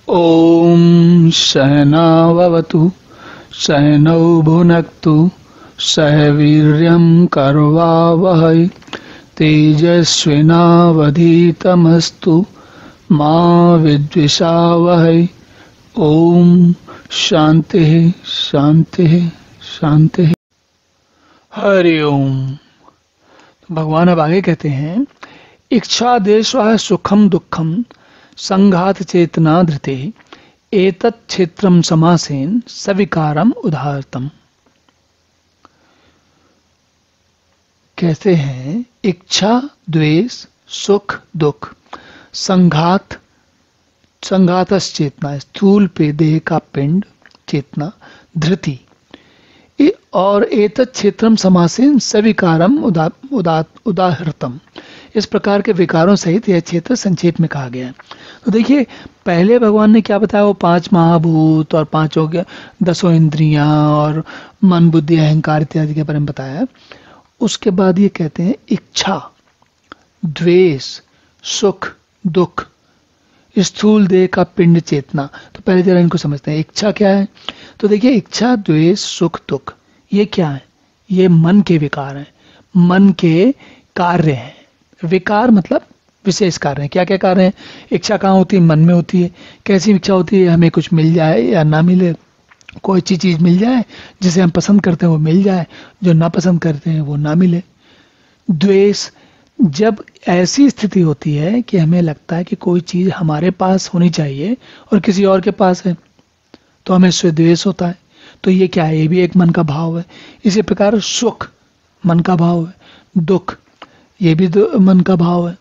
ॐ सहनाववतु सहनौ भुनक्तु सह वीर्यं करवावहै तेजस्विनावधीतमस्तु मा विद्विषावहै। ॐ शान्तिः शान्तिः शान्तिः। हरि ओम। भगवान अब आगे कहते हैं, इच्छा देशः सुखम दुखम संघात चेतना धृते एतत् क्षेत्रम समासेन सविकारम उदाहरतम। कहते हैं इच्छा द्वेष सुख दुख संघातस चेतना, स्थूल पे देह का पिंड चेतना धृति, और एतत् क्षेत्रम समासेन सविकारम उदाहृतम। इस प्रकार के विकारों सहित यह क्षेत्र संक्षेप में कहा गया है। तो देखिए, पहले भगवान ने क्या बताया, वो 5 महाभूत और 5 10 इंद्रियां और मन बुद्धि अहंकार इत्यादि के बारे में बताया। उसके बाद ये कहते हैं इच्छा द्वेष सुख दुख स्थूल देह का पिंड चेतना। तो पहले जरा इनको समझते हैं, इच्छा क्या है। तो देखिए, इच्छा द्वेष सुख दुख ये क्या है, ये मन के विकार हैं, मन के कार्य हैं। विकार मतलब विशेष कार्य हैं। क्या क्या कार्य हैं? इच्छा कहाँ होती है? मन में होती है। कैसी इच्छा होती है? हमें कुछ मिल जाए या ना मिले, कोई अच्छी चीज मिल जाए, जिसे हम पसंद करते हैं वो मिल जाए, जो ना पसंद करते हैं वो ना मिले। द्वेष, जब ऐसी स्थिति होती है कि हमें लगता है कि कोई चीज हमारे पास होनी चाहिए और किसी और के पास है, तो हमें इससे द्वेष होता है। तो ये क्या है? ये भी एक मन का भाव है। इसी प्रकार सुख मन का भाव है, दुख ये भी मन का भाव है।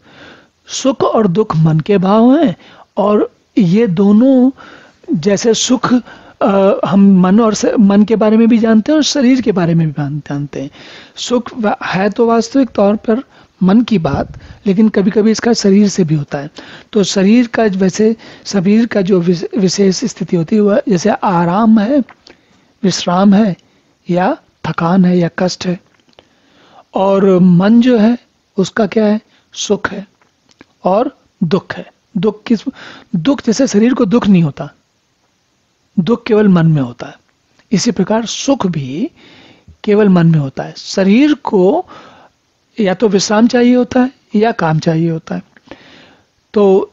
सुख और दुख मन के भाव हैं, और ये दोनों, जैसे सुख हम मन के बारे में भी जानते हैं और शरीर के बारे में भी जानते हैं। सुख है तो वास्तविक तौर पर मन की बात, लेकिन कभी कभी इसका शरीर से भी होता है। तो शरीर का, वैसे शरीर का जो विशेष स्थिति होती है वह जैसे आराम है, विश्राम है, या थकान है, या कष्ट है। और मन जो है उसका क्या है? सुख है और दुख है। दुख जैसे शरीर को दुख नहीं होता, दुख केवल मन में होता है। इसी प्रकार सुख भी केवल मन में होता है। शरीर को या तो विश्राम चाहिए होता है या काम चाहिए होता है। तो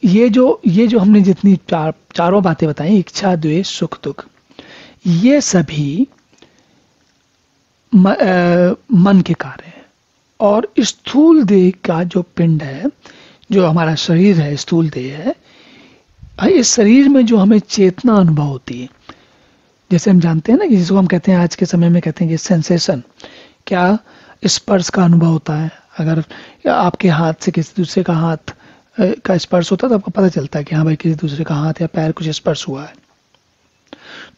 ये जो हमने जितनी चारों बातें बताई, इच्छा द्वेष सुख दुख, ये सभी मन के कार्य हैं। और स्थूल देह का जो पिंड है, जो हमारा शरीर है, स्थूल देह है, इस शरीर में जो हमें चेतना अनुभव होती है, जैसे हम जानते हैं ना कि जिसको हम कहते हैं, आज के समय में कहते हैं कि सेंसेशन, क्या स्पर्श का अनुभव होता है। अगर आपके हाथ से किसी दूसरे का हाथ का स्पर्श होता है तो आपको पता चलता है कि हाँ भाई, किसी दूसरे का हाथ या पैर कुछ स्पर्श हुआ है।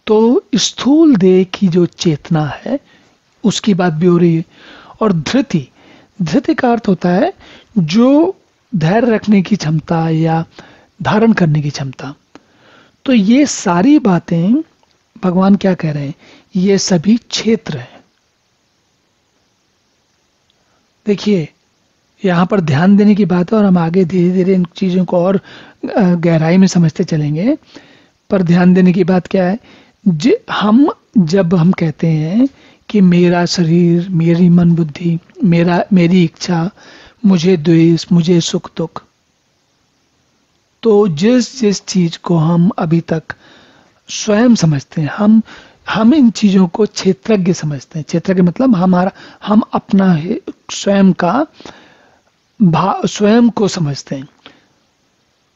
तो स्थूल देह की जो चेतना है उसकी बात भी हो रही है। और धृति का अर्थ होता है जो धैर्य रखने की क्षमता या धारण करने की क्षमता। तो ये सारी बातें भगवान क्या कह रहे हैं, ये सभी क्षेत्र हैं। देखिए, यहाँ पर ध्यान देने की बात है, और हम आगे धीरे धीरे इन चीजों को और गहराई में समझते चलेंगे। पर ध्यान देने की बात क्या है, जब हम कहते हैं कि मेरा शरीर, मेरी मन बुद्धि, मेरी इच्छा, मुझे द्वेष, मुझे सुख दुख, तो जिस चीज को हम अभी तक स्वयं समझते हैं, हम इन चीजों को क्षेत्रज्ञ समझते हैं। क्षेत्रज्ञ मतलब हम अपना स्वयं का स्वयं को समझते हैं।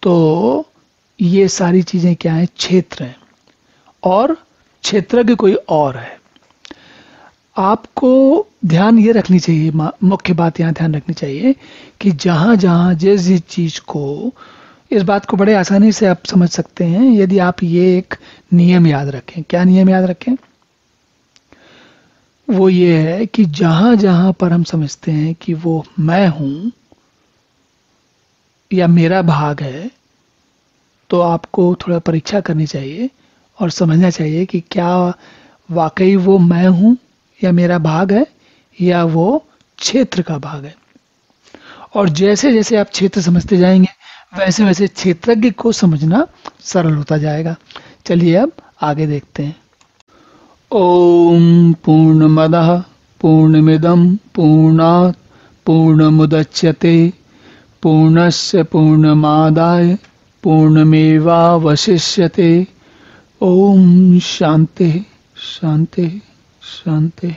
तो ये सारी चीजें क्या है? क्षेत्र हैं, और क्षेत्रज्ञ कोई और है। आपको ध्यान ये रखनी चाहिए, मुख्य बात यहाँ ध्यान रखनी चाहिए कि जहां जहां जिस चीज को, इस बात को बड़े आसानी से आप समझ सकते हैं यदि आप ये एक नियम याद रखें। क्या नियम याद रखें? वो ये है कि जहां जहां पर हम समझते हैं कि वो मैं हूं या मेरा भाग है, तो आपको थोड़ा परीक्षा करनी चाहिए और समझना चाहिए कि क्या वाकई वो मैं हूं या मेरा भाग है, या वो क्षेत्र का भाग है। और जैसे जैसे आप क्षेत्र समझते जाएंगे, वैसे वैसे क्षेत्रज्ञ को समझना सरल होता जाएगा। चलिए अब आगे देखते हैं। ओम पूर्णमदः पूर्णमिदं पूर्णात् पूर्णमुदच्यते पूर्णस्य पूर्णमादाय पूर्णमेवावशिष्यते। ओम शांति शांति शांति।